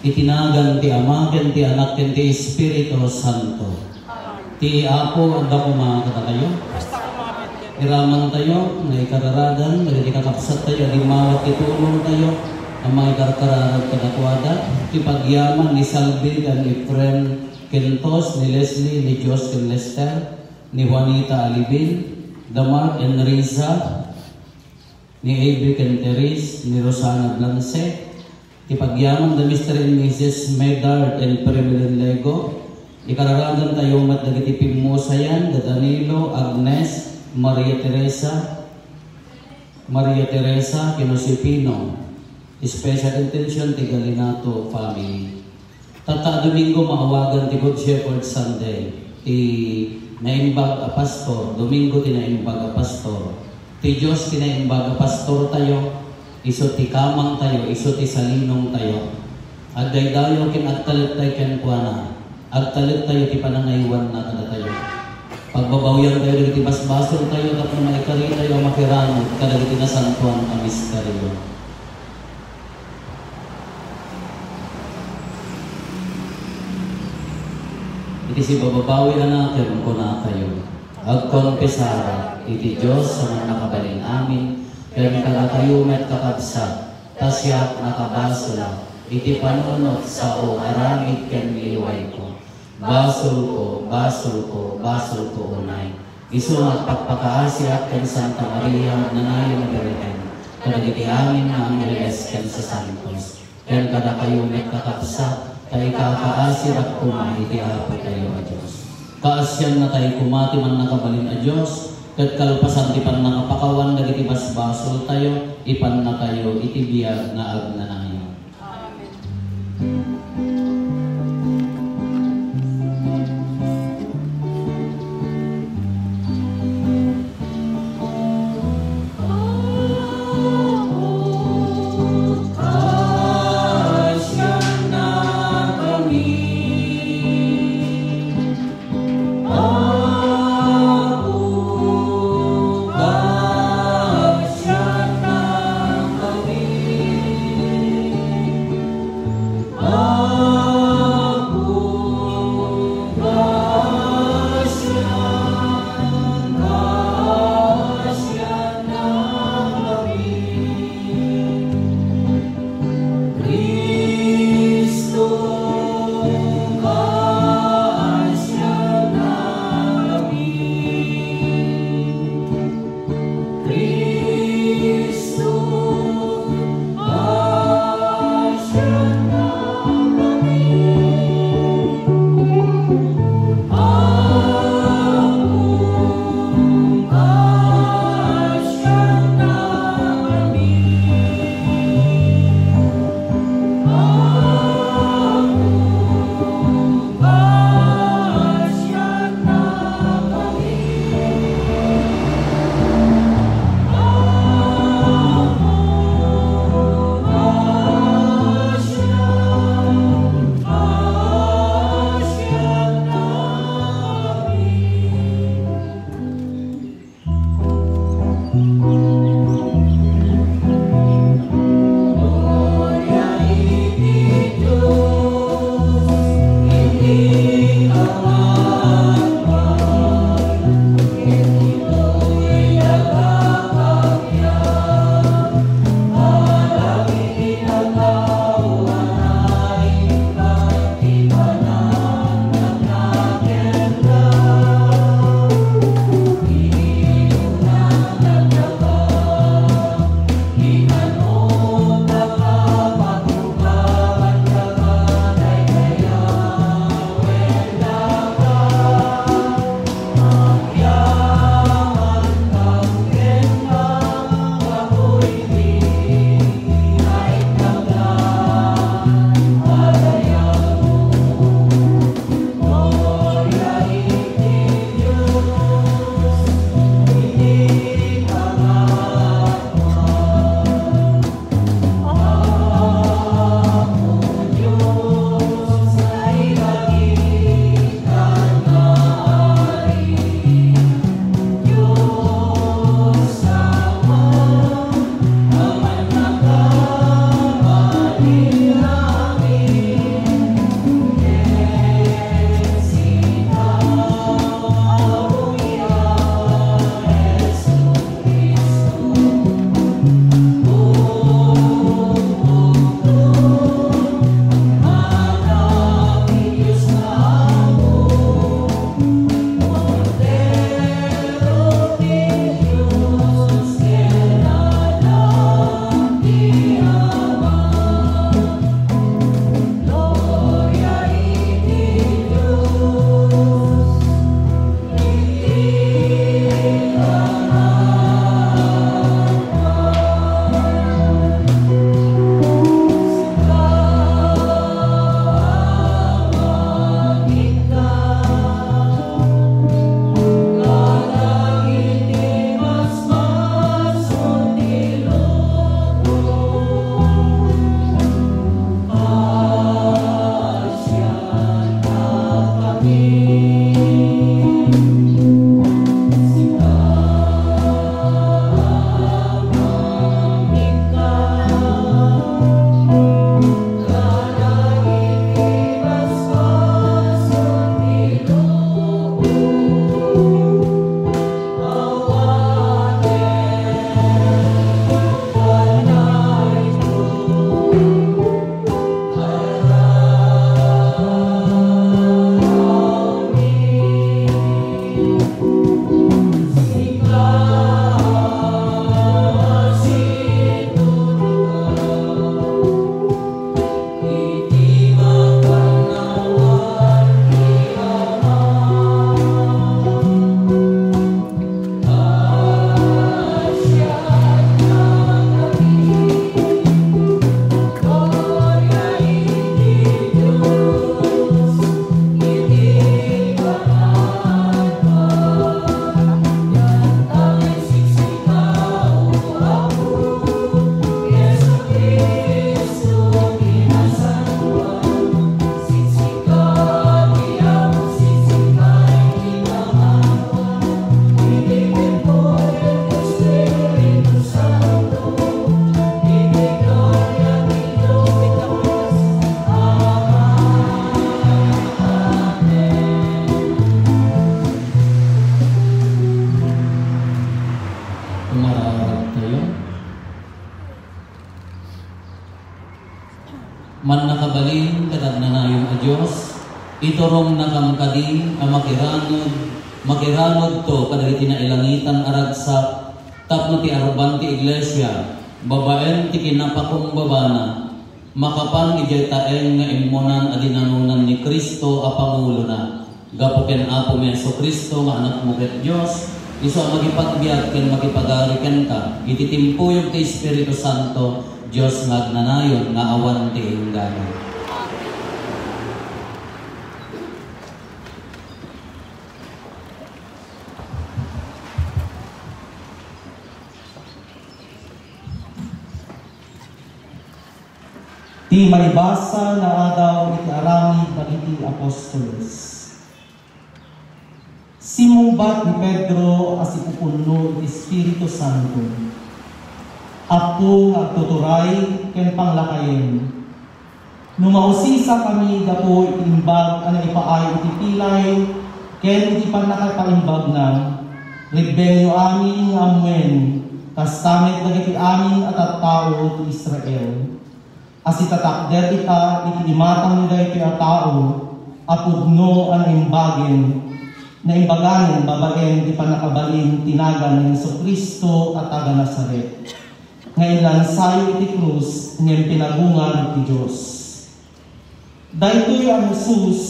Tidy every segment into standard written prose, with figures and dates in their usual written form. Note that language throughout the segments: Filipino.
itinagan ti Ama ken ti Anak ken ti Espiritu Santo. Ti Apo ang dakumaga kayo. Iraman tayo, na ikararadan, dagiti kakapsat tayo, di mawat itulong tayo, ang mga ikarkararag kadakwada, ti pagyaman ni Salvi kan ni Efren Kentos, ni Leslie, ni Jos ken Lester, ni Juanita Alibin, Damar and Riza, ni Avery ken Teres, ni Rosana Blanse, ti pagyaman da Mr. and Mrs. Medard and Premilin Lego, ikararadan tayo mat dagiti Pimusayan, da Danilo, Agnes, Maria Teresa Kinosipino, special intention ti Galinato family. Tata Domingo maawagan ti Good Shepherd Sunday, ti naimbag a pastor, Domingo ti naimbag a pastor, ti Diyos ti naimbag a pastor tayo, iso ti kamang tayo, iso ti salinong tayo. Agday dayo kin agtalit tayo ken kuana, agtalit tayo ti panangaywan na kada tayo. Pagbabawyan tayo dagiti basbasol tayo tapos maikari tayo makirano kadagiti na santuan ang misteryo. Iti si bababawi na natin kung na tayo. Agkonpesara, iti Diyos sa mga nakabalin amin, kaya kalatayo met kakabsa, tasyak nakabasula, iti panunot sa o aramid ken liway ko. Basol ko unay. Isungat pagpakaasya ken Santa Maria Magdalena Virgen, kadagiti amin na Angeles ken sa Santos, ken kada kayo met kakabsa, kay kakaasir at kumahiti apo tayo a Diyos. Kaasyan na tayo kumati man nakabalin a Diyos, ket kalpasan ti pan nakapakawan dagiti basbasol tayo, ipan na tayo iti biyag na agnanayo. Amen. man nakabalin kadagnayon a Dios iturong nakamkadi a makiranod to kadagiti na ilangitan aragsak tapno ti aruban ti iglesia babaen ti kinapakumbabana makapan ijay taeng nga imunan a dinanunan ni Kristo a Pangulo na gapuken Apo Meso Kristo nga anak mo ket Dios iso magipagbiag ken magipagariken ka ititimpuyog ti Espiritu Santo Dios nga agnanayon nga awan ti engganyo. Ti maibasa na adaw iti aramid dagiti apostoles. Simungbat ni Pedro as ipupuno ti Espiritu Santo. Ako nga tuturay ken panglakayen. Numausisa kami gapo iti imbag ana ipaay iti pilay ken iti panakapaimbag na rebelyo amin nga amwen kastamet dagiti amin at tattao ti Israel. As itatakder ita iti imatang nila iti tao apudno ang imbagen na imbaganin babaen di panakabalin tinagan ni Jesucristo at taga Nazaret. Ngayon lansayo iti krus ngayon pinagungan ti Diyos. Dahil ang Jesus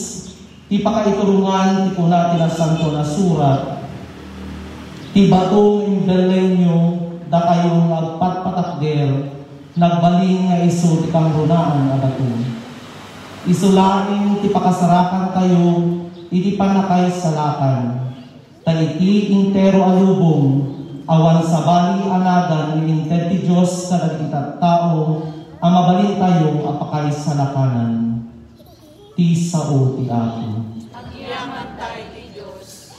ti pakaiturungan ti kuna ti Santo na surat ti batong imbelenyo da kayong agpatpatakder nagbaling nga iso ti kangrunaan a bato. Isulaing ti pakasarakan tayo iti panakay salakan. Taiti intero alubong awan sa bali anagan ni inter ti Diyos kadagita tao ang mabalin tayo apakay salakanan. Ti sao ti Apo. Agyaman tayo ti Diyos.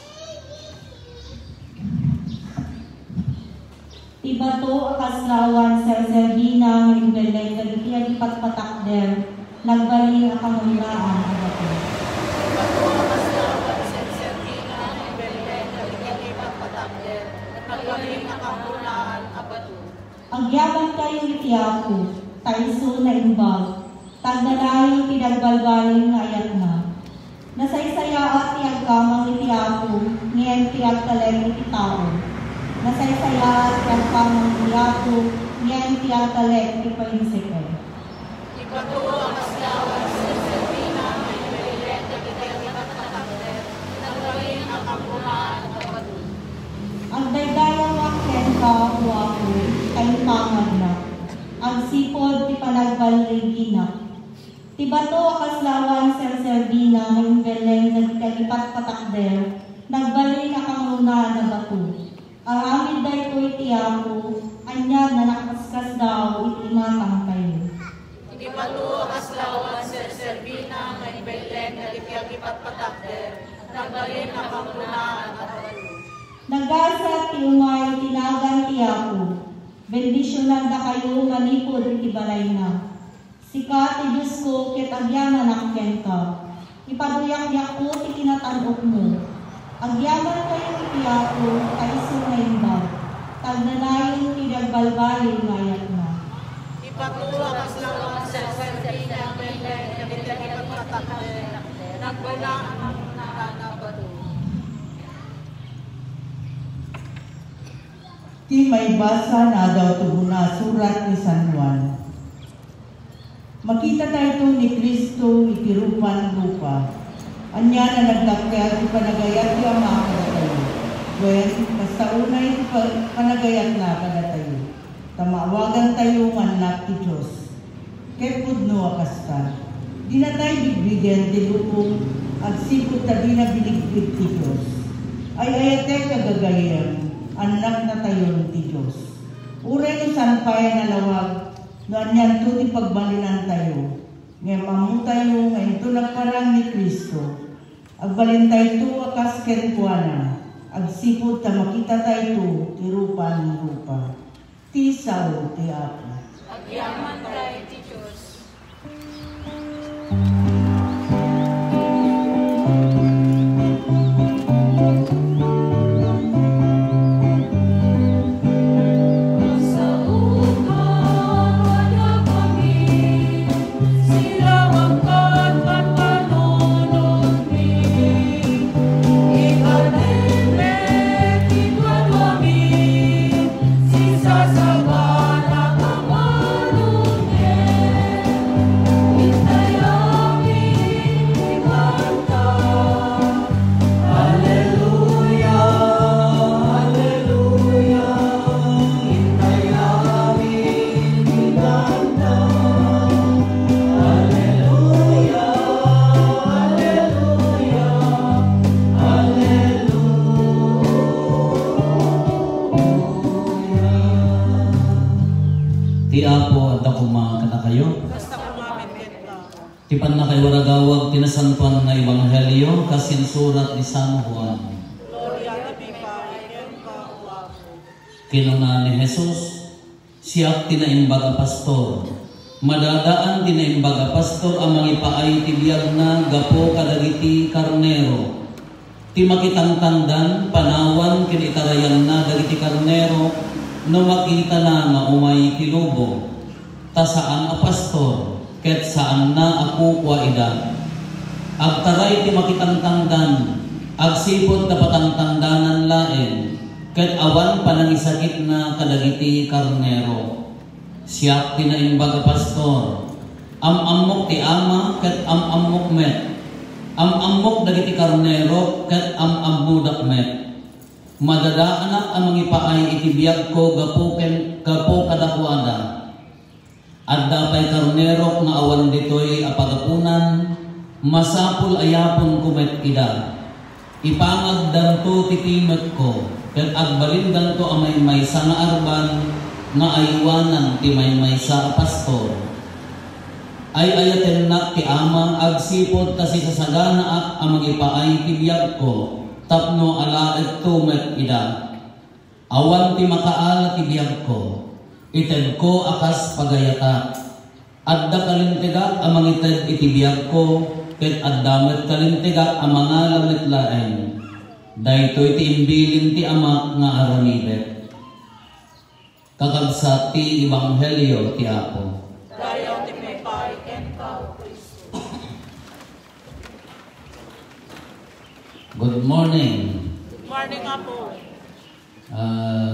Ti bato akaslawan sa Zerbina ng Belay dagiti agipatpatakder nagbalin ang kamunaan a bato. Bato akaslawan sa Zerbina ng Belay dagiti agipatpatakder nagbalin ang kamunaan a bato. Agyaman kayo iti Apo, taiso na imbag, tagdalayo ti nagbalbalin nga ayat na. Nasaysayaat ti agkamang iti Apo, ngayon ti agtaleng iti tao. Nasaysayaat ti agkamang iti Apo, ngayon ti agtaleng iti painsikel. Bato akaslawan sa Zerbina ng Belay dagiti agipatpatakder nagbalin ang kamunaan a bato. Ang daydayang aken ka, o Apo, ay pangad na. Ang sipod ti panagbaligina. Ti bato akaslawan sa Zerbina ng Belay dagiti agipatpatakder nagbalin ang kamunaan na bato. Aramid dayto iti Apo, anya na nakaskas daw iti matang kayo. Di bato akaslawan sa Zerbina ng Belay dagiti agipatpatakder nagbalin ang kamunaan a bato. Nagasa ti umay tinagan ti Apo. Bendisyonan na kayo manipod iti balay na. Sika ti Diyos ko ket agyaman akken ka. Ipaduyak-yak ko ti kinatanok mo. Agyaman kayo iti Apo kaiso nga imbag. Tagdanayon ti nagbalbalin ngayat na. Bato akaslawan sa Zerbina ng Belay dagiti agipatpatakder nagbalin ang kamunaan a bato. Ti may basa na daw na surat ni San Juan. Makita tayo ni Kristo itirupan lupa. Anya na naglakyat ti panagayat ti ama kada tayo. Wen, basta unay ti panagayat na kada tayo. Tamawagan tayo manak ti Diyos. Kaya pudno akasta. Di na tayo bigbigan ti lupong agsipod ta di na biligbig ti Diyos. Ay ayate kagagayam. Anak na tayo ti Diyos. Uray ni sanpaya na lawag, noan yan to ti pagbalinan tayo. Ngayon mamu tayo, ngayon to nagparang ni Kristo. Agbalin tayo to akas kenkuana. Agsipod ta makita tayo to, ti rupa ni rupa. Ti sao ti Apo. Agyaman tayo ti Diyos. Sa ugat wala kami, Ti Apo at ako makakana kayo. Basta kumamit ka. Tipan na kay waragawag tinasantuan nga Ebanghelyo kasin surat ni San Juan. Gloria tibi ken ka o Apo. Kinuna ni Jesus, siya tinaimbag a pastor. Madadaan tinaimbag a pastor ang mangipaay tibiyag na gapo kadagiti karnero. Ti makitangtandan panawan kinitarayan na dagiti karnero no makita na nga umay kilubo. Ta saan a pastor ket saan na ako kwaida. Agtaray ti makitangtandan agsipod ta patangtandanan laen ket awan panangisakit na kadagiti karnero. Siya tinaimbag a pastor. Amok ti ama ket amok met. Amok dagiti karnero ket budak met. Madadaanak ang mangipaay itibiyag ko gapo kadakwada. Adda pay karnero nga awan ditoy apagapunan masapul ayapon kumet ida. Ipangag danto titimet ko ket agbalin danto amay maysa nga arban nga aywanan ti maysa a pastor. Ay ayaten na ti ama agsipod ta si sasagana ang magipaay tibiyag ko tapno alaet tumet ida. Awan ti makaala tibiyag ko ited ko akas pagayata. Adda kalintiga ang mangited itibiyag ko ket addamet kalintiga ang mga langit laeng. Daytoy ti imbilin ti ama nga aramidet. Kakabsat ti Ebanghelyo ti Apo. Dayaw tibi ken ka o Kristo. Good morning. Good morning, Apo.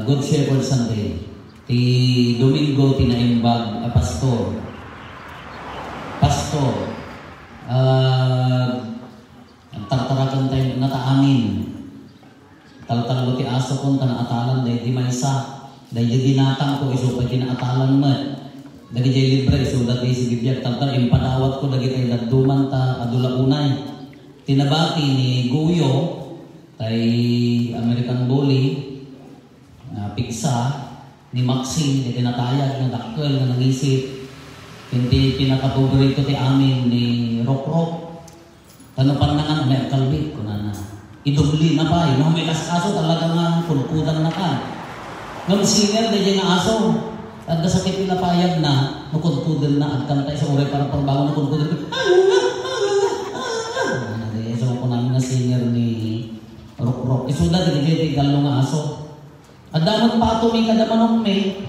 Good Shepherd Sunday. Ti Domingo tinaimbag a pastor. Ang tartarakan tayo nataangin. Taltalo ti aso kong tanaatalan dahi di maysa. Dahi di dinatang ko iso pa tinaatalan mo. Dagi jay libre iso dati si bibiyag taltar impadawat ko dagi tayo nagduman ta adulaunay. Tinabati ni Guyo tay American Bully na piksa ni Maxine, di tinatayag ng dakkel na nangisip. Hindi pinakapaborito ti amin ni Rock. Tanupan na nga, may kalbit ko na idubli na pa. Yung may aso talaga nga kulkudan na ka. Ngam singer, di nga aso. At nasakit pinapayag na, nukudkudan na, at kantay sa uray para pagbago nukudkudan. So ko namin na singer ni Rock. Isuda, di galo nga aso. At damon pato may kadamanong may.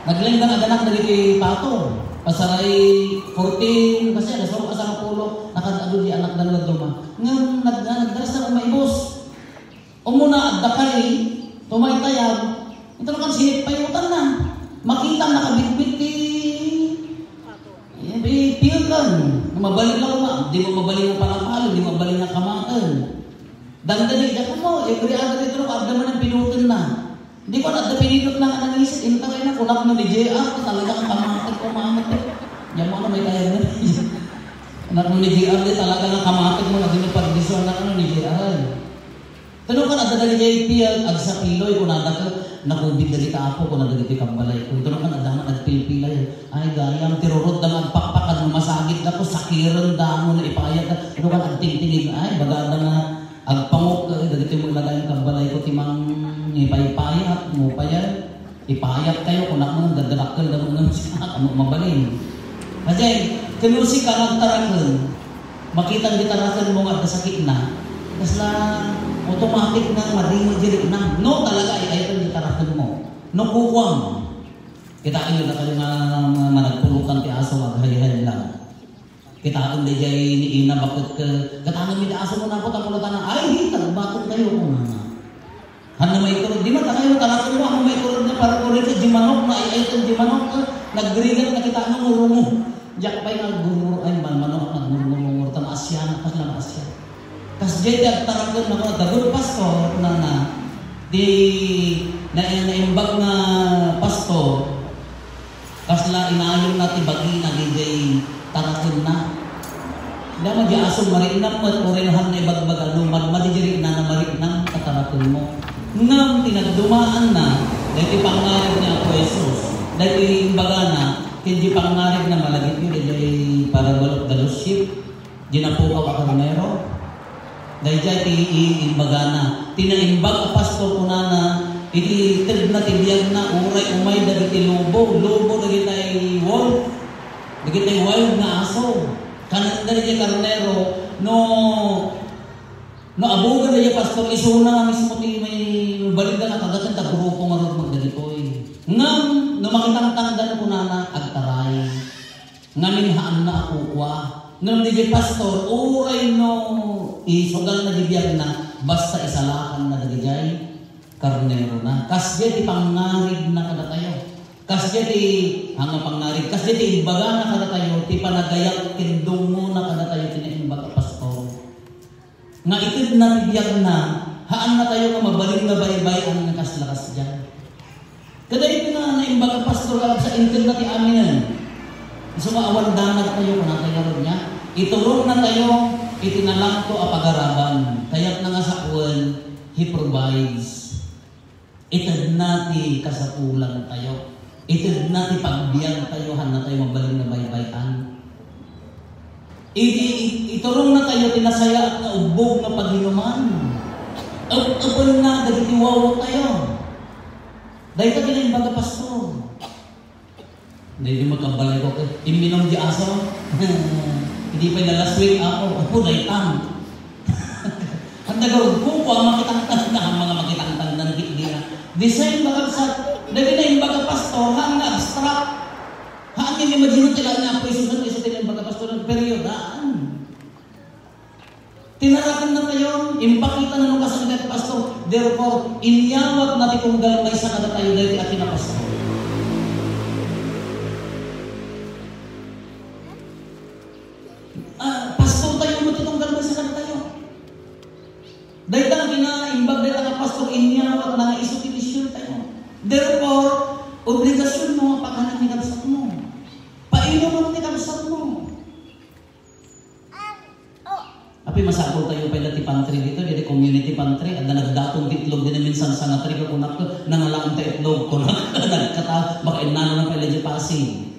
Naglenggang aganak dari pato. Pasaray 14 kasi nasaro ka sa pulo. Nakadado di anak na nagduma. Ngam nagdaras na maibos. Umuna adda kay tumaytayag. Ito na kan sinip payutan na. Makita nakabitbit ti pilkan. Mabalik lang ma. Di mo mabalik ng palapalo, di mo mabalik ng kamakan. Dandali ka mo, every other dito ka abdaman ng pinutin na. Di ko na pinipot na nga nangisip, intangay na kunak na ni J.R. Talaga ang kamakat ko mamat. Yan mo na may kaya na. Anak mo ni J.R. di talaga ang kamakat mo na dinupagdisyon na ni J.R. Tanong ka na dadali J.P. ag sa piloy kung nakubig dali ka ako kung nadagiti kang balay. Kung tanong ka na dama nagpilpilay. Ay gayang tirurot na magpakpakan masagit na ko sakiran damo na ipayag ka. Ano ka nagtingtingin ay bagada na agpangok dagiti mo ilagay kang balay ko timang ipaypayat mo pa yan. Ipayat kayo kung naman dadadakal na mga ano mabalin. Kasi kinusi ka nagtarakal. Makita ang gitarakan mo nga sakit na. Kasi na automatic na marimod diri na. No talaga ay ito gitarakan mo. No kuwang. Kita nyo na kayo nga managpulutan ti aso maghalihan lang. Kita ang dijay ni Ina bakit katangan mi ti aso mo na ako tapulutan na ay tagbakot kayo kung ano may kurod, di man tayo talaga mo, ano may kurod na para kurod sa Jimanok na ay-ayton Jimanok nagrigat na kita ng urungo. Diyak pa'y nagururo, ay manok nagururo, tan Asyan, pas lang Asyan. Kas jay taragon na mga dagol pastor na di naimbag na pastor, kas la inaayon natin bagi na di taragon na. Dama di asong marinam mo, orenahan na ibagbaga, lumad madijiri na marinam kataragon mo. Ngam tinagdumaan na dahil pangalan niya ako Jesus dahil imbaga na, hindi pangarig na malagit yun, dahil para balot ship, ginapukaw ka karnero. Dahil dyan, imbaga na, tinaimbag ang pastor ko na, iti na tibiyag na, uray umay, dagiti lobo, dagiti ay wolf, dagiti ay wild na aso. Kanan na rin karnero, no abugan na yung pastor, isuna nga mismo may balida na kagatan, grupo nga rin magdalitoy. Ngam, no makitang-tanggan ko na agtaray. Ngaminhaan na ako kwa. Ngam di pastor, uray no, isugal na dibiyag na, basta isalakan na dagijay, karnero na. Kasya di pangarig na kada tayo. Kasya di hanga pangarig. Kasya di imbaga na kada tayo, ti panagayak kindong mo na kada tayo tiniimbaga pastor. Nga itid na bibiyag na, haan na tayo nga mabaling na baybay-an nga kaslakas dyan. Kada ito na naimbaga pastor kalab sa intid na ti amin. So maawan danag tayo kung natayarod niya. Iturong na tayo, itinalang to apagaraban. Kaya't na nga sa kuwan, He provides. Itid na ti kasapulan tayo. Itid na ti pagbiyan tayo, han na tayo mabaling na baybay-an. Iturong na tayo, tinasaya at naubog na paghinuman. Upon na, dagitiwawa tayo. Dahil ka tinaimbaga pastor. Dahil magkabalay ko, iminom di aso. Hindi pa na last week ako dahil tam. Ang nagarod ko, ang makitang-tanda na, ang mga makitang-tanda na na. Design ba sa, dahil tinaimbaga pastor, hang na-abstract. Haan yung imagine nila na ako isusan yung pagkapastor ng periodaan. Tinarakan na tayo, impakita na nung kasangat pastor. Therefore, inyawag natin kung galmay sa kada tayo dahil atin na pastor. Pastor tayo mo itong galmay sa kada tayo. Dahil tayo kinaimbag dahil ang pastor, inyawag na isukinisyon tayo. Therefore, obligasyon mo ang paghanap ni kabsat mo. Painom mo ni kabsat mo. Api masakol tayo pa ilati pantry dito, dito community pantry, at nagdatong itlog din minsan sa natri ko kunak ko, nangalaan tayo itlog ko nagkata, baka inano na pala di passing.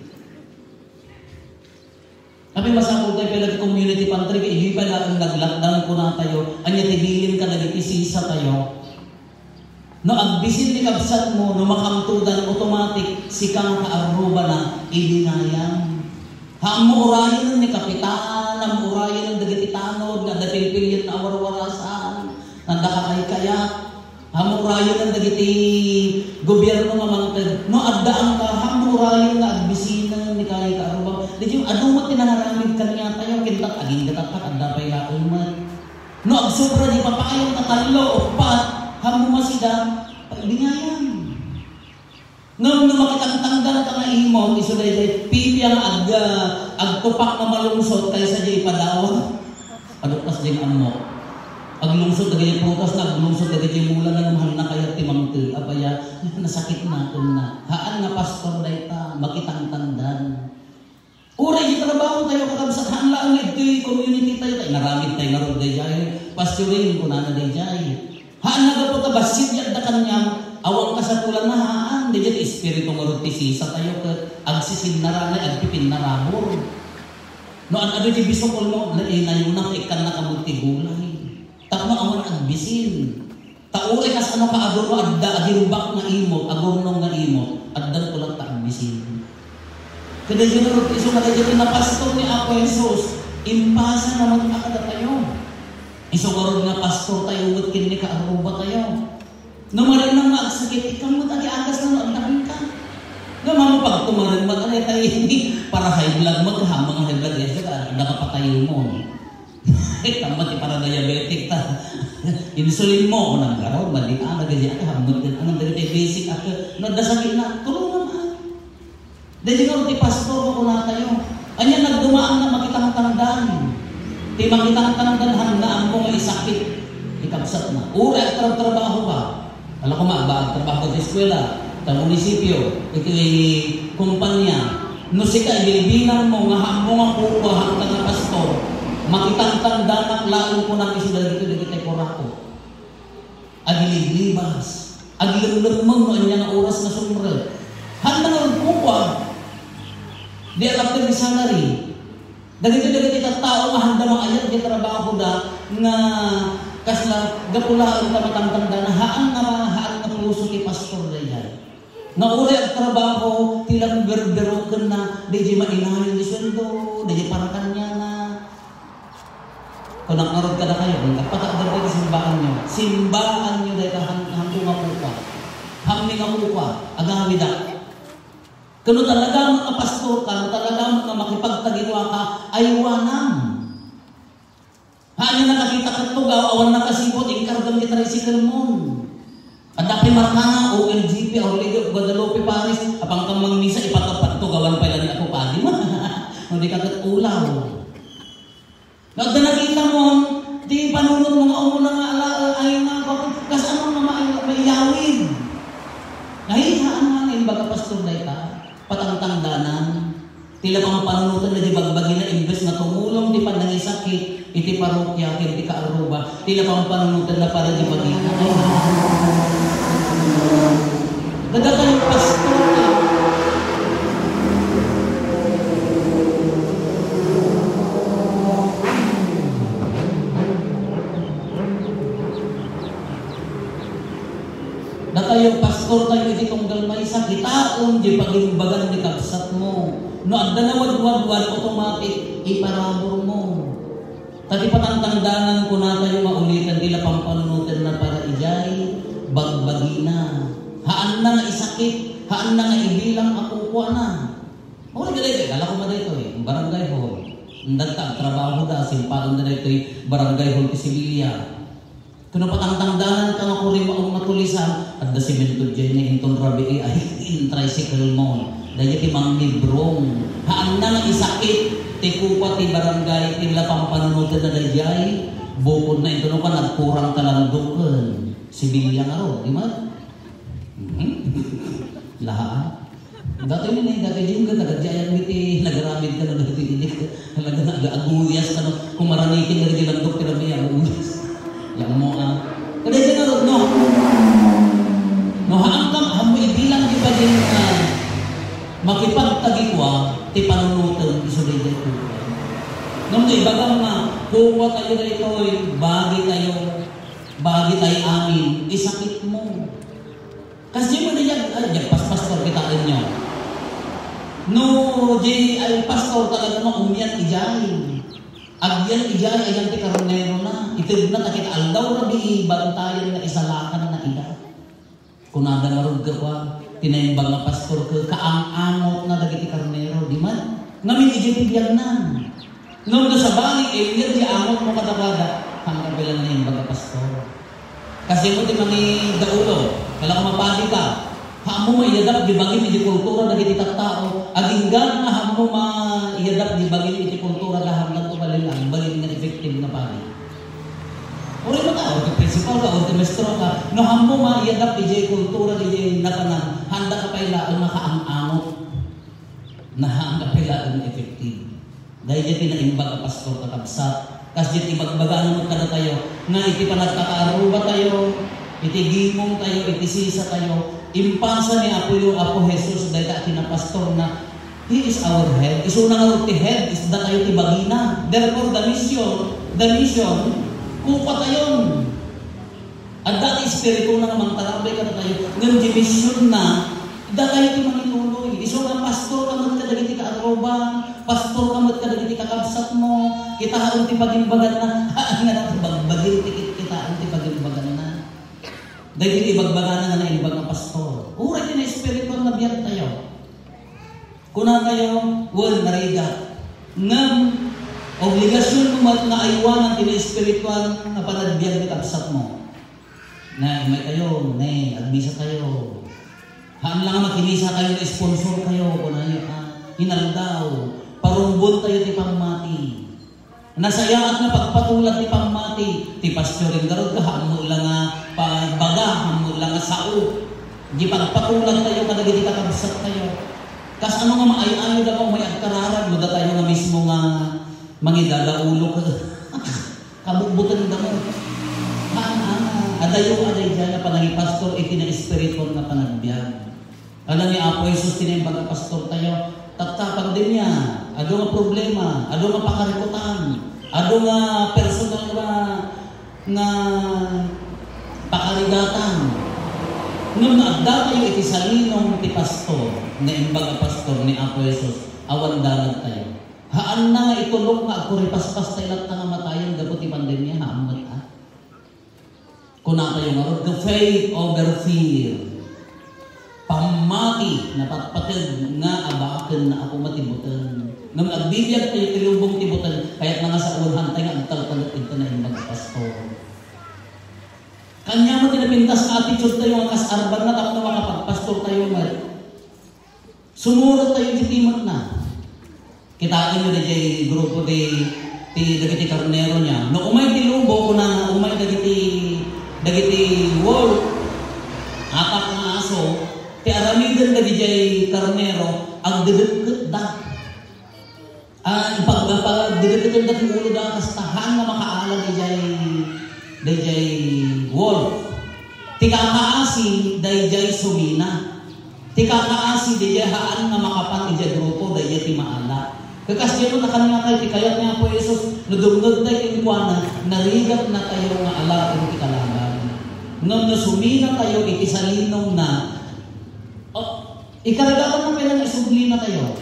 Api masakol tayo pa ilati community pantry, hindi pa lang naglockdown ko na tayo, anya tigilin ka nagkisisa tayo. No, agbisin ni kabsat mo, no makamtudan, automatic, sikang kaaruba na, ilinayang. Haamurayan ni kapitan, haamurayan ng dagititanod, na datilpilyan na awarwarasan, nandakakay-kayak, haamurayan ng dagiti gobyerno mamangtad, no agdaan ka, haamurayan na agbisinan ni kaya kaaruba. Di yung adumat tinangaramid kanya tayo, kintat, aging katatak, agdapay lakumat. No, agsubra di papayang tatalo, upat, hamumasida, paglingayan. Nung makitang-tanggal ka nga imo, isulay-lay, pili ang agtupak na malungsod kaysa di ipadawag. Aduktas din mo. Aglungsod na ganyan prutas na, aglungsod na ganyan mula na lumahal na kaya timangtil. Abaya, nasakit na ito na. Haan nga pastor na ita, makitang-tangdan. Uray, yung trabaho tayo kakabsat, haan lang ito community tayo. Naramid tayo narod dayay, pastorin ko na dayay. Haan na po ta basit yan da kanyang awang kasatulan na haan. Di dyan espiritu marutisisa tayo ka agsisin na rana, agpipin na rabor. No, ano di bisokol mo, nayunang ikan na kamutigulay. Takno awan agbisin. Taulay kas ano ka agurno, adda agirumbak na imo, agurno nga imo, addan ko lang ta agbisin. Kada dyan marutiso na dyan na pastor ni Ako Jesus, impasa naman akada tayo. Isugurod nga pastor tayo, ugot kini ka aruba tayo. Namarin na maagsakit, ikaw mo tagi agas na magdakin ka. Naman pag tumarin mag-alay tayo, para high blood maghamang high blood, nakapatayo mo. Tamati para diabetic ta. Insulin mo, unang garaw, mali ka, nagaya ka, hamot din, anong dali basic ako, nagdasakit na, tulungan ka. Dahil nga, ti pastor ko na tayo. Anya nagdumaan na makitang-tangdan. Di makitang-tangdan hanggaan ko may sakit. Ikabsat na. Uri at trabaho ka. Alam ko ba, trabaho sa eskwela, sa munisipyo, ito ay kumpanya. No sika, ibilbinan mo, nga hambong ang kukuha hanggang na pastor. Makitang-tangdan ang laon ko ng isulat dito kay Korako. Agiliglibas. Agilirmang no anya na oras na sumrel. Handa nga kukuha. Di alam ka di salary. Dagiti tao mahanda mo ayat di trabaho da nga kasla gapulaan ka matangtanda na haan na puso ti pastor dayan. Nga uri ang trabaho tilang berberoken na di mainayon di sweldo, di para kanya na. Kung nakarod ka na kayo, nagpatagdag kayo simbahan nyo. Simbahan nyo dahil hanggang nga puka. Hanggang nga puka, agawid na. Kung talaga mga pastor ka, talaga mga makipagtagirwa ka, ay wanang. Haan na nakakita ka tugaw, awan na kasipot, inkargang ni tricycle mo. At dapat markana, OLGP, Our Lady of Guadalupe, Paris, apang kang mangmisa, ipatapat tugawan pa lang ako padi mo. Hindi ka katulaw. Nagda nakita mo, di panunod mga umulang nga alaala, ayaw nga ako, kasi ano nga maiyawid. Nahihaan nga na yung baga pastor na ita. Patangtangdanan, tila pang panunutan na di bagbagi na imbes na tumulong di pa nangisakit, iti parokya, iti kaaruba, tila pang panunutan na para di bagina. Daga kayong pastor na. Kayong pastor kayo iti tunggal may sakitaon di pagimbagan di kapsat mo. No agda na wad-wad automatic iparabor mo. Tadi patangtangdanan ko na tayo maulitan dila pampanunutan na para ijay bagbagina. Haan na nga isakit, haan na nga ibilang ako ko na. Muli gaday kala ko madito barangay hall. Ndagta trabaho da simpalon na dito barangay hall ti Sevilla. Kung patangtangdanan ka nga kuri maong matulisan at da simento dyan na inton rabi ay in tricycle mo. Dahil ti mang librong. Haan na nga isakit ti kupa ti barangay ti lapang panunutan na dayay bukod na ito ka nagkurang talandukan. Sibilya nga ro, di ba? Lahat. Dati yun dati yung nagagjayan biti, nagaramid ka na dati halaga na aguyas ka no, kung maranikin ka rin lang doktor na yung aguyas. Yang mo kada siya nga no. No hanggang hamo ibilang di ba din makipagtagikwa ti panunutan isulay dito. Nung di bagang kuwa tayo dito bagi tayo amin, isakit mo. Kasi mo na yan, pastor kita nyo. No, di ay pastor talaga mo umiyan ijay. Agyan ijay ayan ti karnero na. Itid na takit aldaw rabi bantayan na isalakan na ida. Kunada marud ka kwa tinaimbang nga pastor ka kaang-angot na dagiti karnero di man. Ngamin ijay tibyan na. Ngam na sa balik alien di angot mo kadabada hanggang bilang na yung baga pastor. Kasi mo di mangi daulo kala mapadi ka. Hamo maiyadap di bagim iti kultura dagiti tattao. Aginggan na hamo maiyadap di bagim iti kultura dahamlan to balilang balin nga effective na pari. Uri mo ta, o principal ka, o mestro ka, no hamo maiyadap iti kultura di natanan, handa ka pailaan makaang-angot na handa pailaan effective. Dahil iti naimbag ka pastor kakabsat, kasi iti bagbagaan mo kada tayo, nga iti panagkakaaruba tayo, iti gimong tayo, iti sisa tayo, impasa ni Apo Jesus dahil ka pastor na He is our head. Isuna nga ti head is da tayo ti bagina. Therefore the mission, kupa tayo. At dati espiritu na naman tarabay ka na tayo. Ngayon di mission na, da tayo ti manituloy. Isuna pastor ka mat ka dagiti ka aroba, pastor ka mat ka dagiti ka kabsat mo, kita haron ti bagimbagan na, nga natin bagbagin kita haron ti bagimbagan na. Dahil iti bagbaganan na naibag ng pastor. Uray din na espiritu na biyag tayo. Kuna tayo, nariga. Ngam, obligasyon mo na aywanan tina espiritual na panagbiag na kapsat mo. Na may kayo, admisa kayo. Haan lang makinisa kayo na sponsor kayo. Kuna hinaldaw. Parumbol tayo ti pangmati. Nasayaat na pagpatulat ti pangmati. Ti pastoring garod ka, haan mo lang pagbaga, mo lang sao. Di pagpatulan tayo kadagiti kakabsat tayo. Kas ano nga maayo-ayo da mo may agkararag mo da tayo nga mismo nga mangidalaulo ka. Kabukbutan da mo. Adayo aday dyan na panagi pastor iti na espiritu na panagbiag. Alam ni Apo Jesus tinimbag pastor tayo, tatakag din niya, ado nga problema, ado nga pakarikutan, ado nga personal nga pakarigatan. Nung naagda tayo iti salinong ti pastor, na imbag pastor ni Apo Jesus, awan dalag tayo. Haan na nga itulog nga ako ripaspas tayo lahat nga matayan dapat ti pandemya, haan mo ta. Kuna tayo nga, the faith over fear. Pamati na patpatid nga abakan na ako matibutan. Nung nagbibiyag tayo tilubong tibutan, kaya't nga sa ulhan tayo nga agtal-talut ito na imbag pastor. Kanya mo tinapintas na attitude tayo ang kasarban na tapos na mga pagpastor tayo nga. Sumurot tayo di timot na. Kitain nyo na dyan grupo di dagiti karnero niya. No umay ti lubo, una umay dagiti world, atak na aso, ti aramidan dagiti dyan karnero, ang didikit da. Ang pagdidikit da ti ulo da, kastahan na makaalam di dyan wolf. Ti kakaasi, di dyan sumina. Ti kakaasi, di dyan haan nga makapan di dyan grupo, di dyan ti maala. Kakas dyan mo na kanina kayo, ti kayat niya po Jesus, nadungod tayo kinukuanan, narigat na tayo nga ala ang ti kalaban. Nung nasumina tayo, ikisalinong na, ikaragapan na pinang isugli na tayo.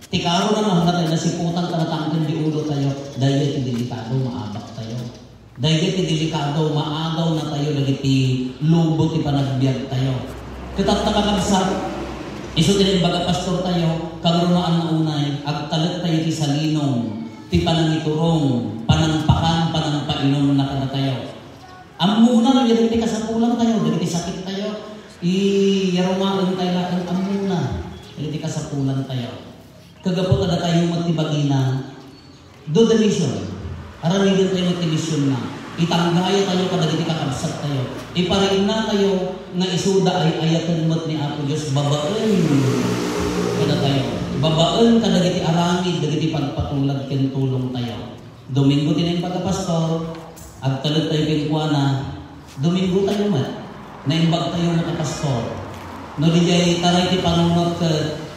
Ti karo na naman tayo, nasiputan ka na tangkan di ulo tayo, dahil ti delikado, maabak tayo. Dahil ti delikado, maagaw na tayo, dahil ti lubo, ti panagbiag tayo. Katatakakamsa, iso tinimbaga pastor tayo, kagrunaan na unay, agtalit tayo ti salinong, ti panangiturong, panangpakan, panangpainom na kada tayo. Ang muna na yun, ti kasapulan tayo, dahil ti sakit tayo, iyarumaan tayo lahat, ang muna, dahil ti kasapulan tayo. Kagapot na tayo magtibagina, do the mission, aramidin tayo magtimisyon na, itanggaya tayo kada diti kakabsat tayo. Iparin na tayo nga isuda ay ayatan mo't ni Apo Diyos babaen kada tayo. Babaen kada diti aramid, dagiti pagpatulag ken tulong tayo. Domingo tinayin pagkapastor, agtalot tayo kinkuana, Domingo tayo mat, naimbag tayo mga pastor. No di jay taray ti panunot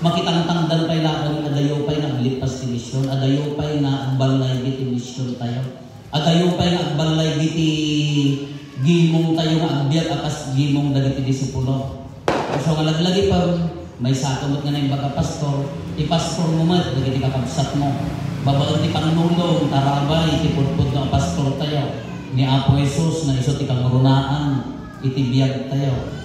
makitangtangdan pay lakon adayo pay naglipas ti misyon, adayo pay na agbalay ti misyon tayo. Adayo pay nga agbalay giti gimong tayo nga agbiag akas gimong dagiti disipulo. So nga laglagi pa may sakamot nga na yung baga pastor, ipastor mo mat dagiti kakabsat mo. Babaan ti panunulong, tarabay, ti pudpud nga pastor tayo. Ni Apo Jesus na iso ti kangurunaan, iti biyag tayo.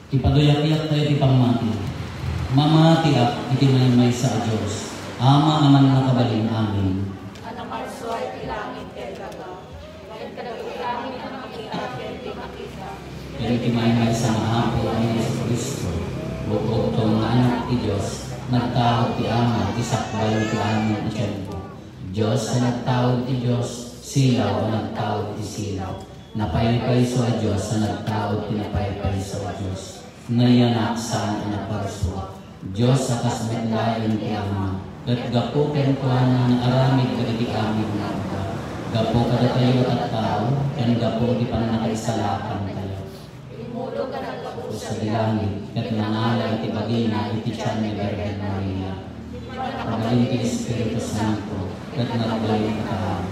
Ipadoyak-yak tayo ti pamati. Mamati ak iti may sa Diyos. Ama aman nakabalin amin. Anang marsuay ti langit ken kata. Ket kadagiti na makita ken ti makita. Ken iti may sa maapo ang Yesu Kristo. Bukbog tong anak ti Diyos. Nagtawag ti Ama, ti sakbay ti amin ti tiyempo. Diyos na nagtawag ti Diyos. Silaw na nagtawag ti silaw. Napaypay sa Diyos na nagtawag ti napaypay sa Diyos. Ngayanak saan ang naparso. Diyos sa kasmetlayan ti Ama. Kat gapo ken kuana na aramid kaditi amin na aga. Gapo kada tayo at tao, ken gapo ti pananakaisalakan tayo. Imulo ka na gapo Sa dilangit, kat nanala iti bagina iti tiyan ni Virgen Maria. Pagaling ti Espiritu Santo, kat nagbalin ka.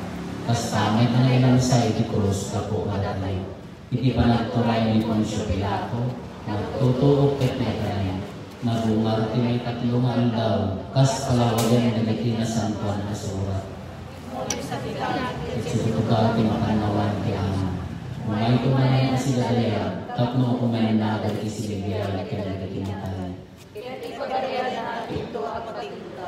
Kastamay na ilang sa iti krus gapo kada tayo. Iti panagturay ni Poncio Pilato, nagtutuok ket may tayo. Nagungar ti may tatlungan daw, kas palawagan dagiti na santuan na surat. sa tigalan. At situtugaw ti makanawan ti Ama. Umay ko na yan sila daya, tapno ako may nagal ti silibiyal kaya dagiti matay. Ket ipagarian na ito ang pagkita.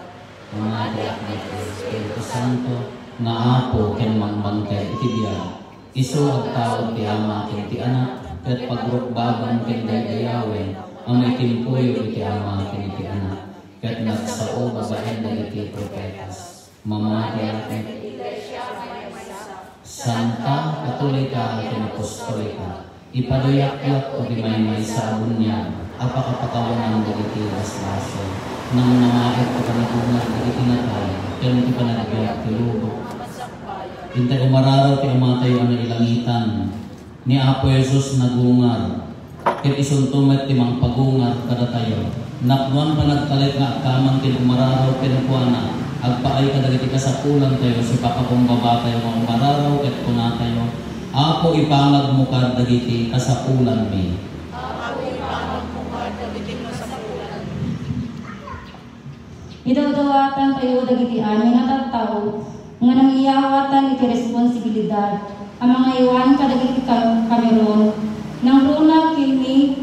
Mga diak ni Espiritu Santo, nga apo ken mangbangkay iti biyag. Isu agtawag ti Ama ken ti Anak, ket pagrukbaban ken daydayawen, ang may timpuyo iti Ama ken iti Anak, ket nagsao babaen dagiti propetas. Mamati ken Santa Katolika ken Apostolika, ipadoyak-yak o di may sabon niya, apakapakawanan dagiti laslasyon. nang namait ka panagungan na itinatay, kaya ti panagbiyak ti lubo. Hintay umararaw ti amatayo ang ilangitan, ni Apo Jesus nagungar, kit isuntumet ti mang pagungar kada tayo. Nakwan pa nagtalit nga kamang ti umararaw pinagkuana, agpaay ka dagiti kasapulan tayo, si papakumbaba tayo nga umararaw ket kuna tayo. Apo ipangag mo ka dagiti kasapulan mi. Idawdawatan tayo dagiti amin at tao, nga nangiyawatan iti responsibilidad, ang mga iwan ka dagiti Cameron, nang runa kini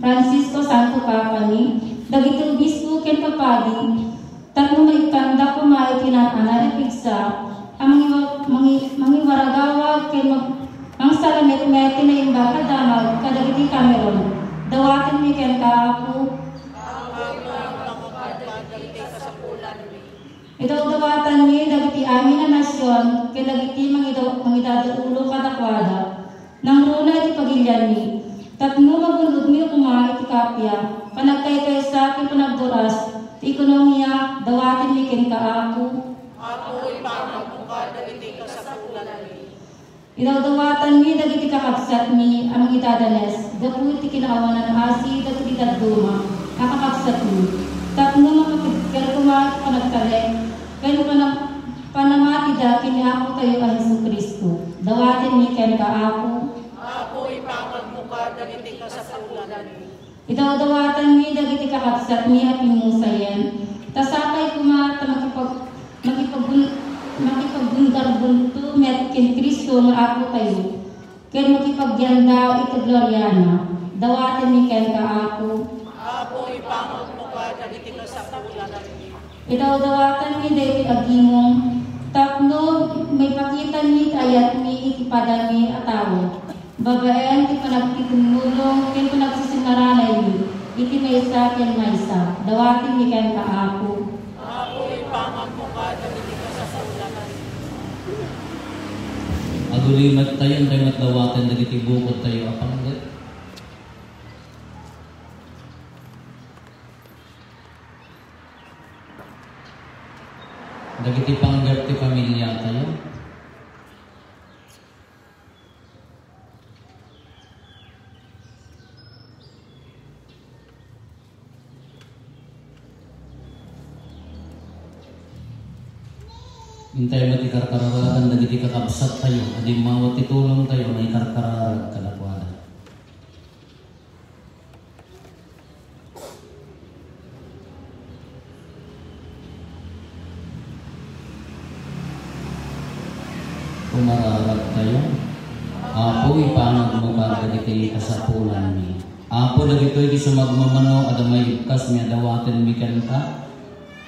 Francisco Santo Papani, dagiti obispo ken papadi, tatlo may kanda kumay kinatana ipigsa, ang mga waragawa ken ang salamit meti na imba kadamag kadagiti Cameron, dawatin mi ken kaapo. Idawdawatan mi dagiti amin na nasyon ken dagiti mangidadaulo kadakwada nang runa iti pagilyan mi tatno magulod mi kuma iti kapya panagkaykaysa ken panagduras ti ekonomiya dawatin mi ken kaapo. Idawdawatan mi dagiti kakabsat mi amang idadanes gapu iti kinaawanan asi dagiti daduma kakabsat mi tatno makapigkal kuma panagkale kaya panamati dakin ni Apo tayo ang Hesus Kristo. Dawatin mi ken kaapo. Apo ipangag mo ka dagiti kasapulan. Idawdawatan mi dagiti kakabsat mi a pinusayen. Tasakay kumata makipagbundar-bunto met ken Kristo nga Apo tayo. Ken makipagyandaw iti gloryana. Dawatin mi ken kaapo. Apo ipangag mo ka dagiti kasapulan. Idawdawatan mi daytoy agimong tapno may pakitan mi ayat mi ikipada mi atawo. Babaen ti panagtitumulong ken panagsisinaranay mi iti maysa ken maysa. Dawatin mi ken kaapo. Apo ipangag mo ka dagiti kasapulan. Agulimat tayo tayo matdawaten dagiti bukod tayo apang dagiti panggap ti pamilya tayo. Hintay mo ti karkararan dagiti kakabsat tayo. Adi mawat ti tulong tayo na ikarkararan kalakwada. Umararap tayo. Apo ipangag mo ka dagiti kasapulan mi. Apo dagitoy di sumagmamano adamay kas mi dawaten mi ken ka.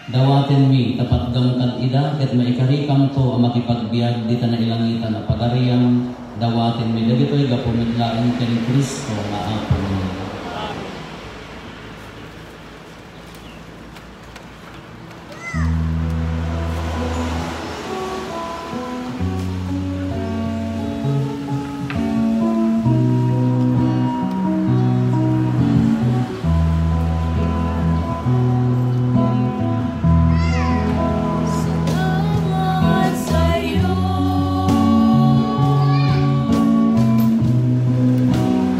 Dawaten mi tapat gamkan ida ket maikarikam to a makipagbiag dita na ilangitan na pagariam. Dawaten mi dagitoy gapumidlaen ken Kristo nga Apo mi.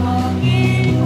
Pag-ibig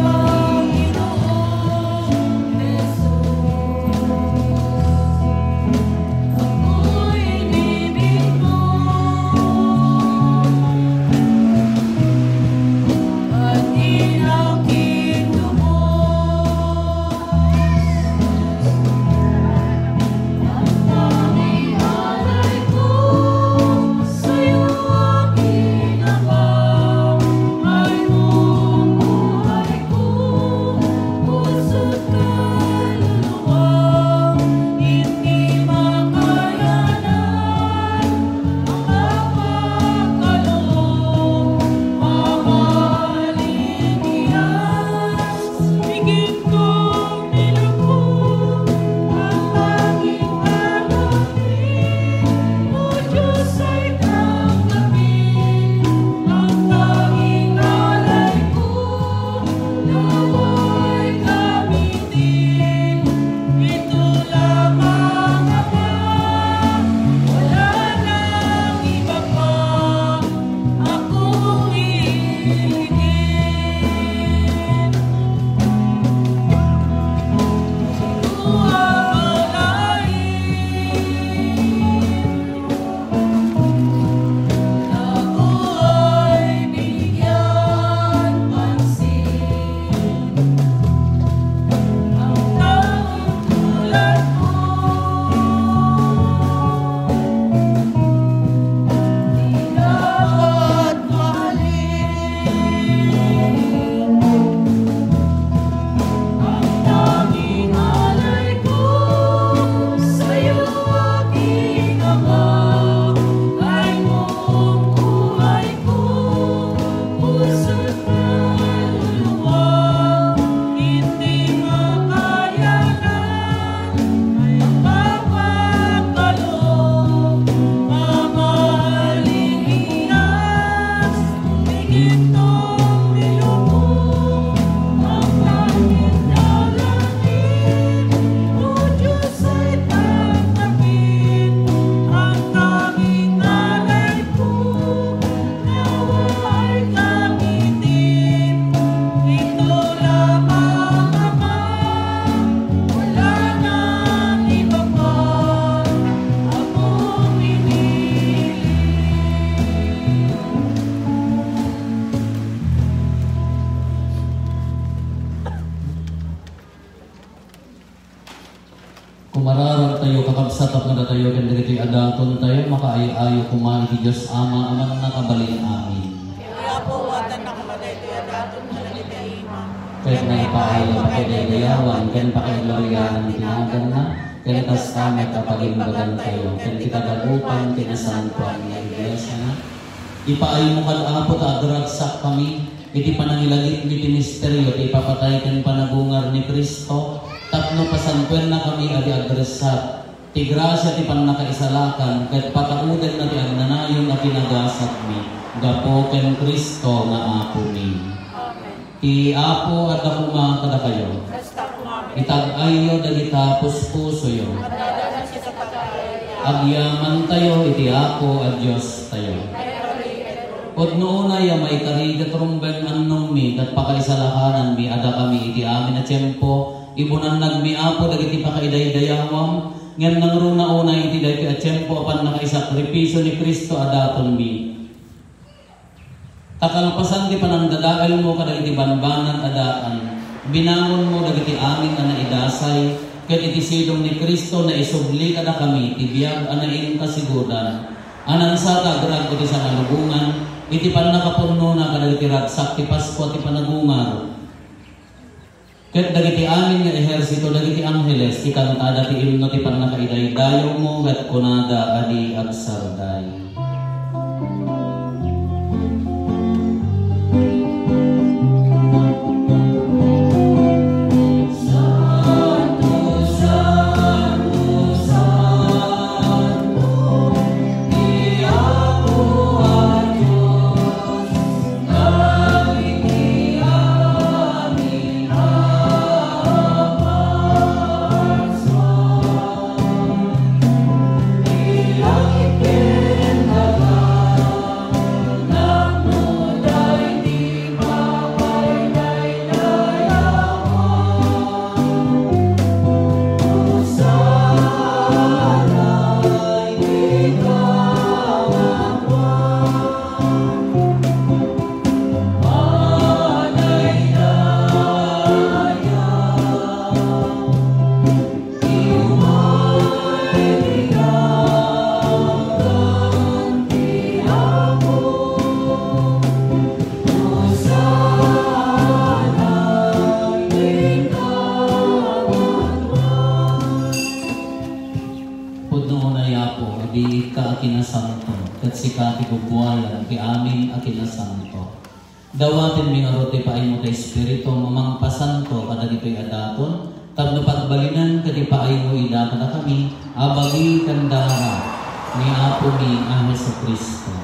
tayo, kanda kito'y adaton tayo, makaayo-ayo kumain ti Diyos Ama, aman nakabalin amin. Kaya po, watan na kamalay ito yung daton na nagitaima. Kahit na ipaayo, pakailayawan, kaya pakailayawan ng tinagan na, kaya tas kami kapag-imbagan tayo, kaya kita galupan, kinasantuan ng Iglesia na. Ipaayo mo kalapot, agragsak kami, iti panangilagit ni ministeryo, iti ipapatay kan panagungar ni Kristo, tapno pasantuan na kami adi agresat, ti grasya ti panakaisalakan, kat pataudan na ti agnanayon at tinagasat mi, gapo ken Kristo nga apo mi. Ti apo at ako mga kada kayo, itag-ayo dagita puspuso yo, agyaman tayo iti apo at Diyos tayo. Od noona ya may karigat rumben annong mi, kat pakaisalakanan mi, ada kami iti amin na tiyempo, ibunan nagmiapo dagiti pakaidaydayawam, ngem nangruna una iti dagiti at tiyempo apan nakaisakripiso ni Kristo adaton mi. Takalpasan ti panangdadaal mo kada iti banbanan adaan, binangon mo dagiti amin na naidasay, ket iti silong ni Kristo na isubli kada kami, tibiyag anain kasiguran, anansa kagrag iti sa kalubungan, iti pan nakapunno na kada iti ragsak ti Pasko ti panagungar. Ket dagiti amin nga ehersito dagiti angheles ti kantada ti imno ti pan nakaidaydayo mo ket kunada adi agsarday. Dawatin mi nga rote paay mo ta Espiritu mamangpasan ko kada dito'y adaton, tapno pagbalinan kadi paay mo ida kada kami, abagi kandara ni Apo mi Hesus Kristo.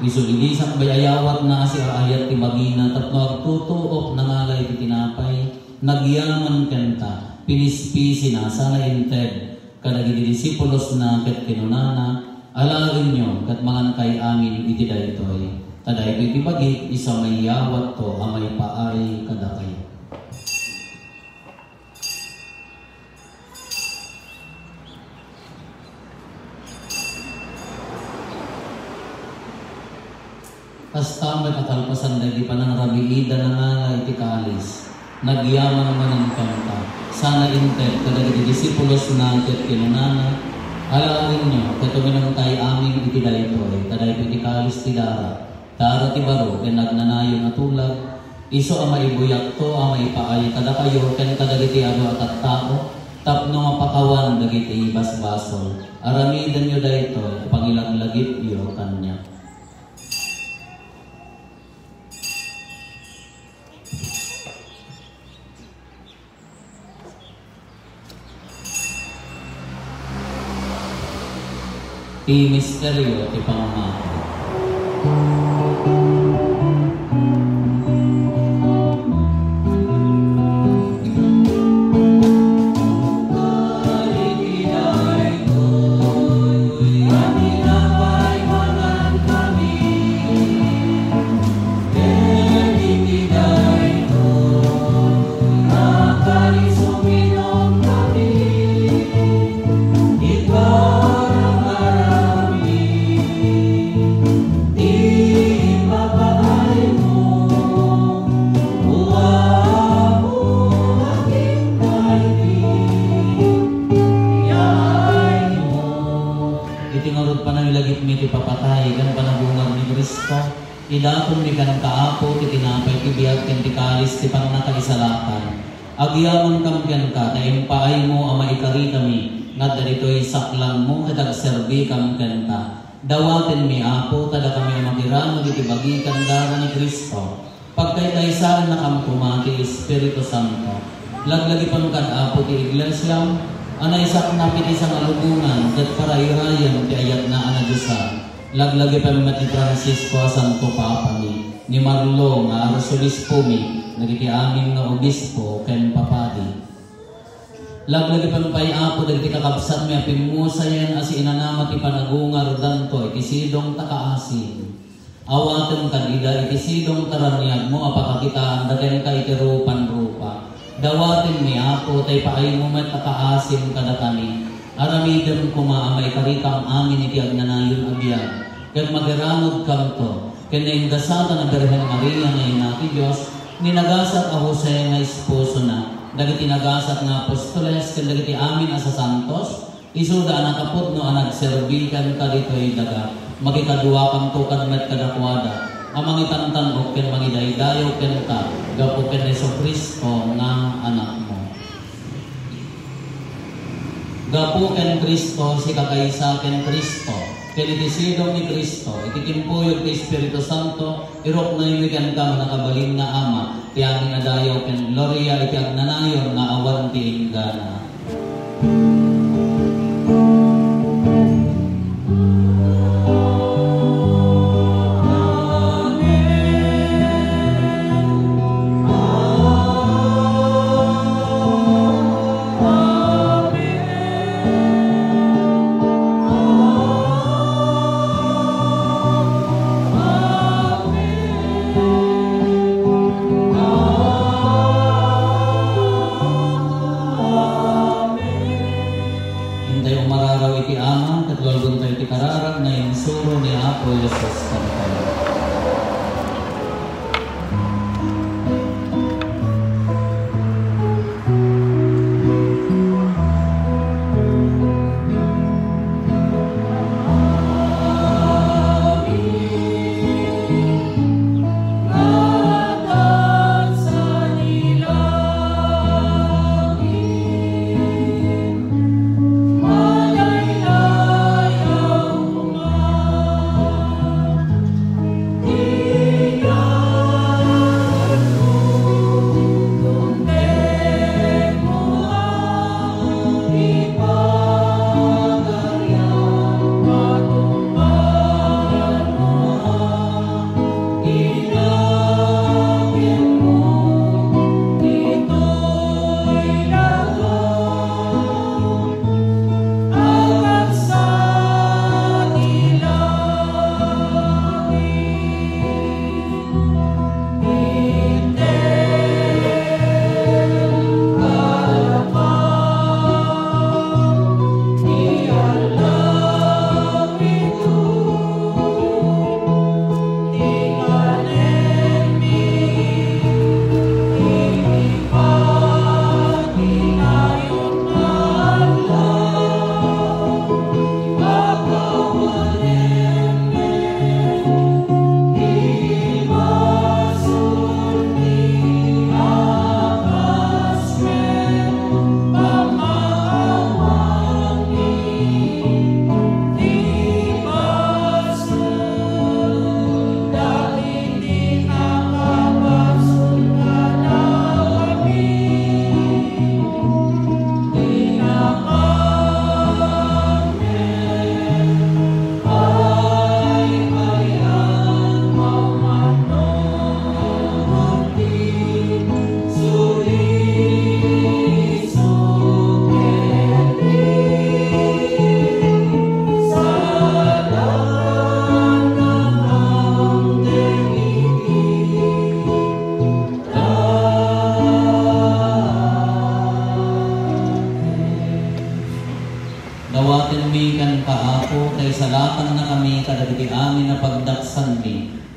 Isugidisang bayayawat na si ayat ti magina, tapno agtutuok nangalay ti tinapay, nagyaman kanta, pinispisi na sana inted, kada gidi disipulos na ket kinunana, alagin nyo kat mangan kay amin iti daytoy. Taday iti bagit, isa may yawat to, amay paay kada kayo. Hasta may katalpasan na di pa ng rabiida na nga iti kaalis. Nagyamang manang kanta. Sana inter, kada iti disipulos na ket kinunana, alawin nyo, katuminang tayo amin iti daytoy, taday iti kaalis ti dara. Taro ti baro, ken nagnanayo na tulag, iso amay buyak to, amay paay kada kayo, ken kadagiti ado at tao, tapno mapakawan dagiti basbasol. Aramidan nyo dayto, pangilaglagit iyo kanya. Ti misteryo ti pamamahay. Ikaw ang marami. itingarod pa na ilagit mi ti papatay, kan panabungan ni Kristo, idatong mi kan kaapo, ti tinapay ti biyag, ken ti kalis, ti pananakaisalakan. Agyaman kampian ka, kaimpaay mo ama ikari kami, nga darito'y saklang mo, kadag serbi kampian ka. Dawaten mi apo, tada kami makirano, iti bagikan dara ni Kristo. Pagkaytaysaran na kamkuma, ti Espiritu Santo. Laglagi panukad apo ti Iglesia, anay sak napit isang alubungan, kat parayrayan ti ayat na anadusa. Laglagi pamimat ni Francisco Santo Papa ni Marlo nga Arsolispo mi, nagiti amin nga obispo ken papadi. Laglagi pamipay apo dagiti kakabsat mi apin mo sayan as inanama ti panagungar danto iti sidong takaasin. Awaten kadida iti sidong taraniag mo apakakitaan daten ka iti rupan-rupa. Dawaten mi apo tay paay mo met takaasin kadatani. Aramidem kumaamay karikam amin iti agnanayon abiyag. Ken magaranod kamto, ken naindasata na Birhen Maria na inati Diyos, ninagasat a Jose nga esposo na, dagiti nagasat nga apostoles, ken dagiti amin asa santos, isuda anakapod no anagserbikan ka dito'y daga, magikadua kamto kadmet kadakwada, amang itantanok ken mangidaydayo ken ka, gapo ken Yesu Kristo nga anak mo. Gapo ken Kristo si kakaysa ken Kristo, ken itisidong ni Kristo, ititimpuyog ti Espiritu Santo, irok na imigan ka manakabalin na ama, ti aming adayaw ken gloria iti agnanayon nga awan ti inggana.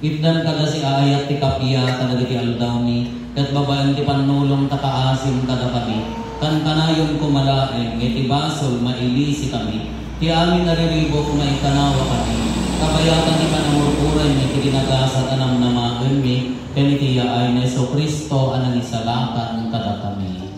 Itdan kada si ayat ti kapiya kada ti aldaw ni ket babaen ti panulong takaasim kada kami kan kanayon kumalaeng iti basol mailisi kami Ti amin nariribo kung maikanawa kami. Kabayatan di panamurpuray ni kiginagasa tanang namagan mi, kanitiya ay na Yesu Kristo anang isalatan kada kami.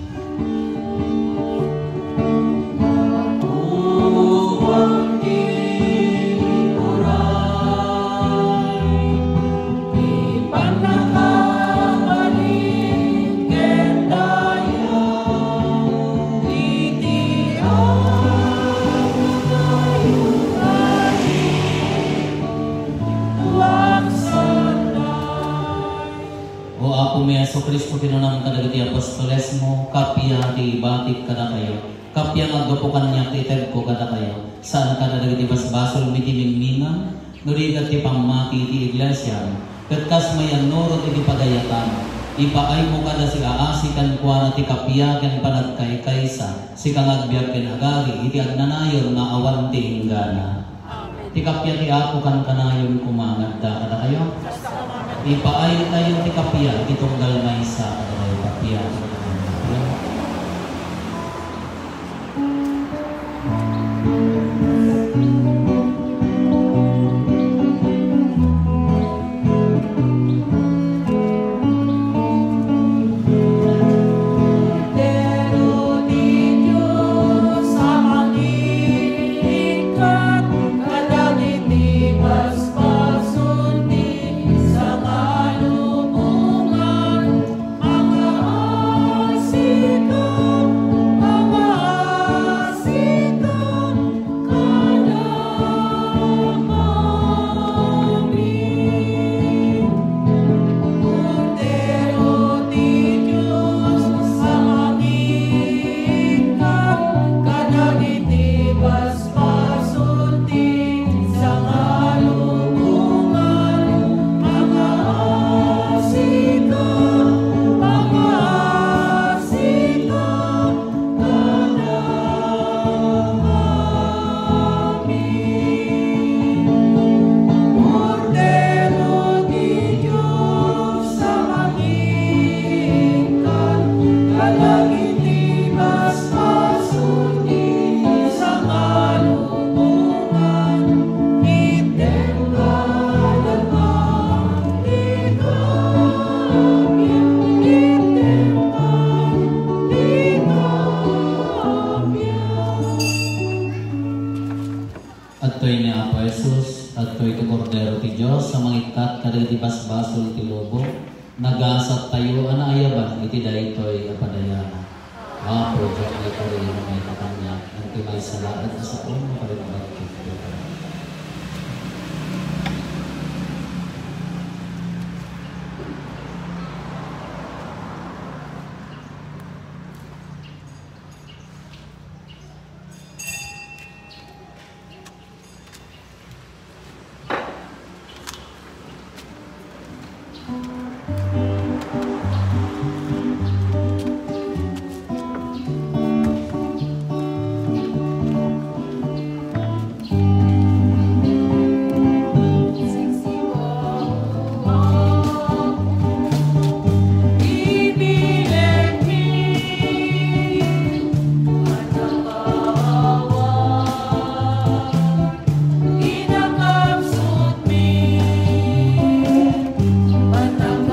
Yesu Kristo kinunang kadagiti apostoles mo, kapya ti batik kada kayo. Kapya agapukan niya ti ko kada kayo. Saan kadagiti basbasol miti mingmingan, nurigat ti pangmati ti iglesia. Katkas mayan nuro ti pagayatan. Ipaay mo kada si aasikan kwa na ti kapya ken panagkaykaysa. Si kangagbiag ken agari iti agnanayon nga awan ti inggana. Ti kapya ti ako kan kanayon kumangada kada kayo. Ipaay tayo ti kapya, itunggal may isa at tayo kapya. Adtoy ni Apo Jesus, adtoy ti Kordero ti Dios sa mangikat kadagiti basbasol ti lobo, nagasat tayo anaayaban iti daytoy apadayana. Apo Dios ay pari may kakanya, ang timay salaat sa uno pagkakit. Manang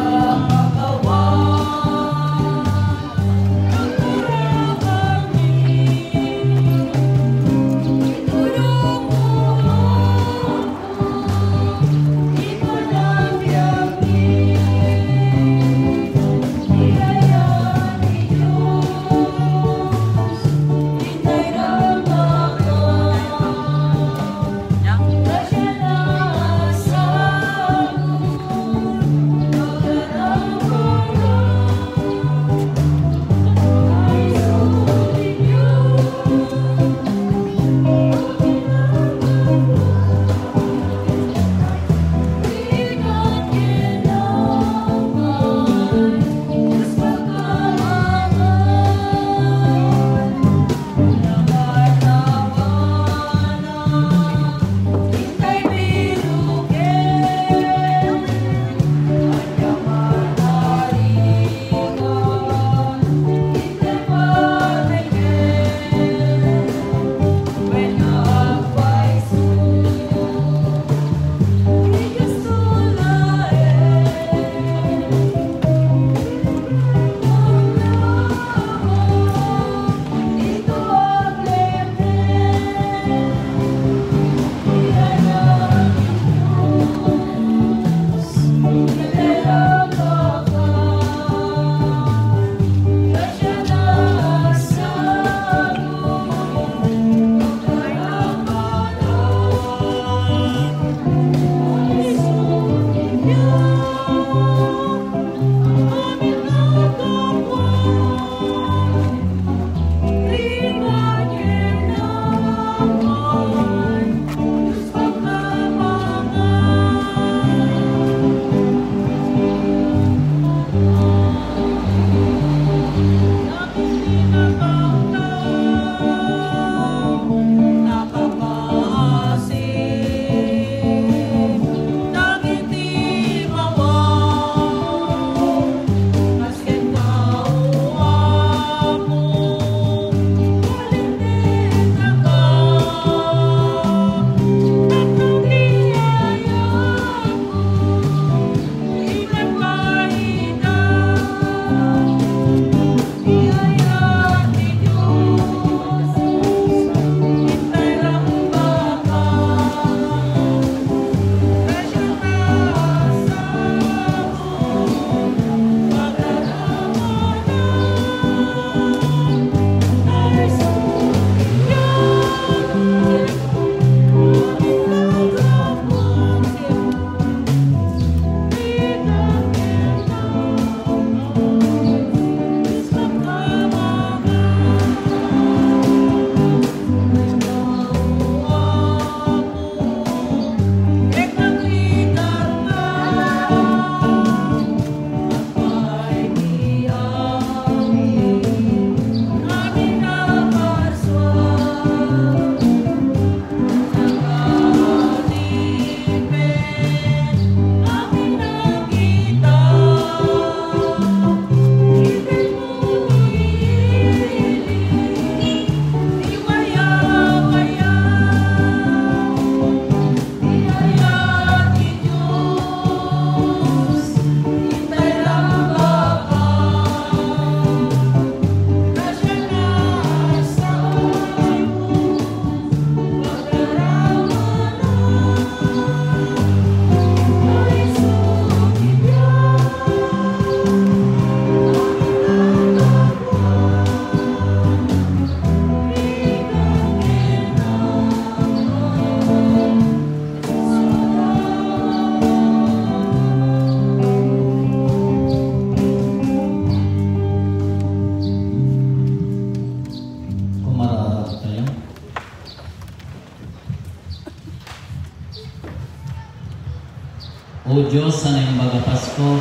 O Diyos, sanay baga Pasko,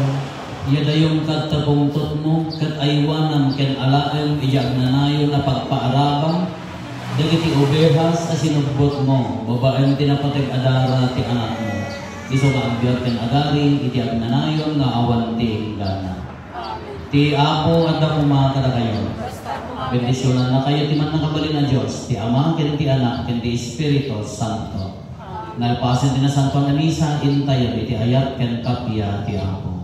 yadayong katapungtot mo, kat aywanam ken alaem ijag nanayon na pagpaarabang, dagiti obehas as sinugbot mo, babaeng tinapatag adara ti anak mo. Iso kaagbyat ken agari, iti agnanayon nga awan ti gana. Ti Apo at ako mga kadakayon. Bendisyonan na kayo ti man nakabalin na Diyos, ti Ama, ken ti Anak, ken ti Espiritu Santo. Nalpasin ti na Santo na Misa, intayo iti ayat ken kapya ti Apo.